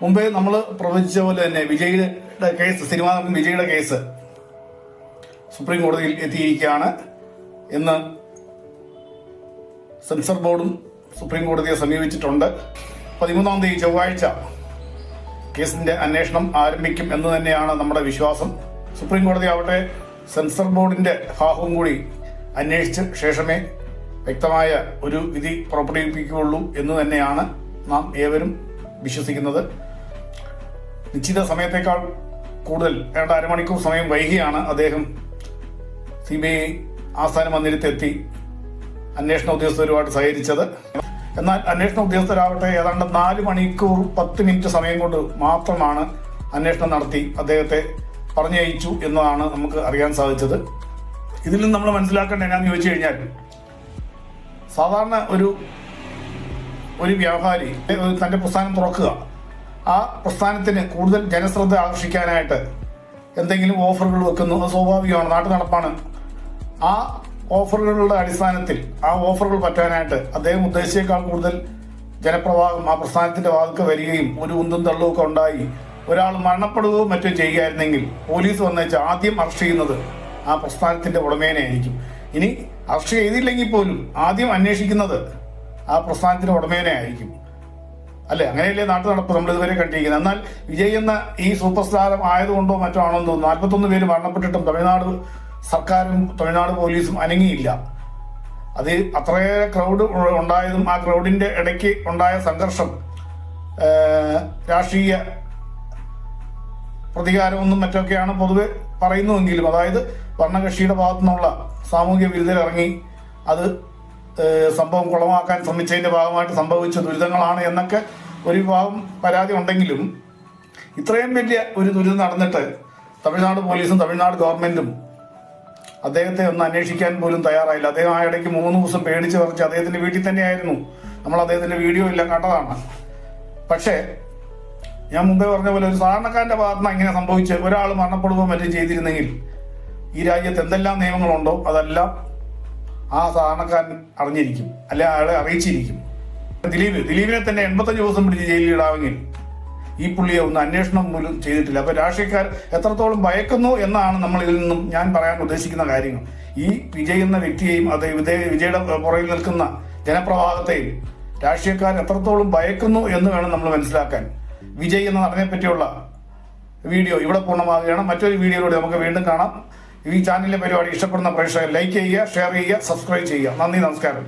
മുമ്പേ നമ്മൾ പ്രവചിച്ച പോലെ തന്നെ വിജയുടെ കേസ്, സിനിമാ നടൻ വിജയുടെ കേസ് സുപ്രീം കോടതിയിൽ എത്തിയിരിക്കുകയാണ്. ഇന്ന് സെൻസർ ബോർഡും സുപ്രീം കോടതിയെ സമീപിച്ചിട്ടുണ്ട്. 13-ാം തീയതി ചൊവ്വാഴ്ച കേസിന്റെ അന്വേഷണം ആരംഭിക്കും എന്ന് തന്നെയാണ് നമ്മുടെ വിശ്വാസം. സുപ്രീം കോടതി ആവട്ടെ സെൻസർ ബോർഡിന്റെ ഭാഗവും കൂടി അന്വേഷിച്ച ശേഷമേ വ്യക്തമായ ഒരു വിധി പുറപ്പെടുവിപ്പിക്കുകയുള്ളൂ എന്ന് തന്നെയാണ് നാം ഏവരും വിശ്വസിക്കുന്നത്. നിശ്ചിത സമയത്തേക്കാൾ കൂടുതൽ ഏതാണ്ട് അരമണിക്കൂർ സമയം വൈകിയാണ് അദ്ദേഹം CBI ആസ്ഥാന മന്ദിരത്തെത്തി അന്വേഷണ ഉദ്യോഗസ്ഥരുമായിട്ട് സഹകരിച്ചത്. എന്നാൽ അന്വേഷണ ഉദ്യോഗസ്ഥരാവട്ടെ ഏതാണ്ട് 4 മണിക്കൂർ 10 മിനിറ്റ് സമയം കൊണ്ട് മാത്രമാണ് അന്വേഷണം നടത്തി അദ്ദേഹത്തെ പറഞ്ഞയച്ചു എന്നതാണ് നമുക്ക് അറിയാൻ സാധിച്ചത്. ഇതിൽ നിന്ന് നമ്മൾ മനസ്സിലാക്കേണ്ട എന്നാന്ന് ചോദിച്ചു കഴിഞ്ഞാൽ, സാധാരണ ഒരു വ്യാപാരി തന്റെ പ്രസ്ഥാനം തുറക്കുക, ആ പ്രസ്ഥാനത്തിന് കൂടുതൽ ജനശ്രദ്ധ ആകർഷിക്കാനായിട്ട് എന്തെങ്കിലും ഓഫറുകൾ വെക്കുന്നു. അത് സ്വാഭാവികമാണ്, നാട്ടു നടപ്പാണ്. ആ ഓഫറുകളുടെ അടിസ്ഥാനത്തിൽ ആ ഓഫറുകൾ പറ്റാനായിട്ട് അദ്ദേഹം ഉദ്ദേശിച്ചേക്കാൾ കൂടുതൽ ജനപ്രവാഹം ആ പ്രസ്ഥാനത്തിന്റെ വാതിൽക്ക് വരികയും ഒരു ഉന്തും തള്ളും ഒക്കെ ഉണ്ടായി ഒരാൾ മരണപ്പെടുകയോ മറ്റോ ചെയ്യുകയായിരുന്നെങ്കിൽ പോലീസ് വന്നേച്ച് ആദ്യം അറസ്റ്റ് ചെയ്യുന്നത് ആ പ്രസ്ഥാനത്തിന്റെ ഉടമേനെ ആയിരിക്കും. ഇനി അറസ്റ്റ് ചെയ്തില്ലെങ്കിൽ പോലും ആദ്യം അന്വേഷിക്കുന്നത് ആ പ്രസ്ഥാനത്തിന്റെ ഉടമേനെ ആയിരിക്കും. അല്ലെ, അങ്ങനെയല്ലേ നാട്ടു നടപ്പ് നമ്മൾ ഇതുവരെ കണ്ടിരിക്കുന്നത്. എന്നാൽ വിജയ് എന്ന ഈ സൂപ്പർ സ്റ്റാർ ആയതുകൊണ്ടോ മറ്റോ ആണോ എന്ന് തോന്നുന്നു 41 പേര് മരണപ്പെട്ടിട്ടും തമിഴ്നാട് സർക്കാരും തമിഴ്നാട് പോലീസും അനങ്ങിയില്ല. അത് അത്രയേറെ ക്രൗഡ് ഉണ്ടായതും ആ ക്രൗഡിന്റെ ഇടയ്ക്ക് ഉണ്ടായ സംഘർഷം രാഷ്ട്രീയ പ്രതികാരമൊന്നും മറ്റൊക്കെയാണ് പൊതുവെ പറയുന്നുവെങ്കിലും, അതായത് ഭരണകക്ഷിയുടെ ഭാഗത്തു നിന്നുള്ള സാമൂഹ്യ വിരുദ്ധരിറങ്ങി അത് സംഭവം കുളമാക്കാൻ ശ്രമിച്ചതിന്റെ ഭാഗമായിട്ട് സംഭവിച്ച ദുരിതങ്ങളാണ് എന്നൊക്കെ ഒരു വിഭാഗം പരാതി ഉണ്ടെങ്കിലും, ഇത്രയും വലിയ ഒരു ദുരിതം നടന്നിട്ട് തമിഴ്നാട് പോലീസും തമിഴ്നാട് ഗവൺമെന്റും അദ്ദേഹത്തെ ഒന്ന് അന്വേഷിക്കാൻ പോലും തയ്യാറായില്ല. അദ്ദേഹം ആ ഇടയ്ക്ക് 3 ദിവസം പേടിച്ച് പറിച്ച് അദ്ദേഹത്തിന്റെ വീട്ടിൽ തന്നെയായിരുന്നു. നമ്മൾ അദ്ദേഹത്തിന്റെ വീഡിയോ എല്ലാം കണ്ടതാണ്. പക്ഷേ ഞാൻ മുമ്പേ പറഞ്ഞ പോലെ ഒരു സാധാരണക്കാരന്റെ ഭാഗത്തുനിന്ന് ഇങ്ങനെ സംഭവിച്ച് ഒരാൾ മരണപ്പെടുകയോ മറ്റും ചെയ്തിരുന്നെങ്കിൽ ഈ രാജ്യത്ത് എന്തെല്ലാം നിയമങ്ങളുണ്ടോ അതെല്ലാം ആ സാധാരണക്കാരൻ അറിഞ്ഞിരിക്കും, അല്ലെ അയാളെ അറിയിച്ചിരിക്കും. ദിലീപിനെ തന്നെ 85 ദിവസം പിടിച്ച് ജയിലിൽ ഇടാമെങ്കിൽ ഈ പുള്ളിയെ ഒന്ന് അന്വേഷണം പോലും ചെയ്തിട്ടില്ല. അപ്പൊ രാഷ്ട്രീയക്കാർ എത്രത്തോളം ഭയക്കുന്നു എന്നാണ് നമ്മൾ ഇതിൽ നിന്നും ഞാൻ പറയാൻ ഉദ്ദേശിക്കുന്ന കാര്യങ്ങൾ. ഈ വിജയ് എന്ന വ്യക്തിയെയും അത് വിജയുടെ പുറകിൽ നിൽക്കുന്ന ജനപ്രവാഹത്തെയും രാഷ്ട്രീയക്കാർ എത്രത്തോളം ഭയക്കുന്നു എന്ന് വേണം നമ്മൾ മനസ്സിലാക്കാൻ. വിജയ് എന്ന നടനെ പറ്റിയുള്ള വീഡിയോ ഇവിടെ പൂർണ്ണമാവുകയാണ്. മറ്റൊരു വീഡിയോയിലൂടെ നമുക്ക് വീണ്ടും കാണാം. ഈ ചാനലിലെ പരിപാടി ഇഷ്ടപ്പെടുന്ന പ്രേക്ഷകർ ലൈക്ക് ചെയ്യുക, ഷെയർ ചെയ്യുക, സബ്സ്ക്രൈബ് ചെയ്യുക. നന്ദി, നമസ്കാരം.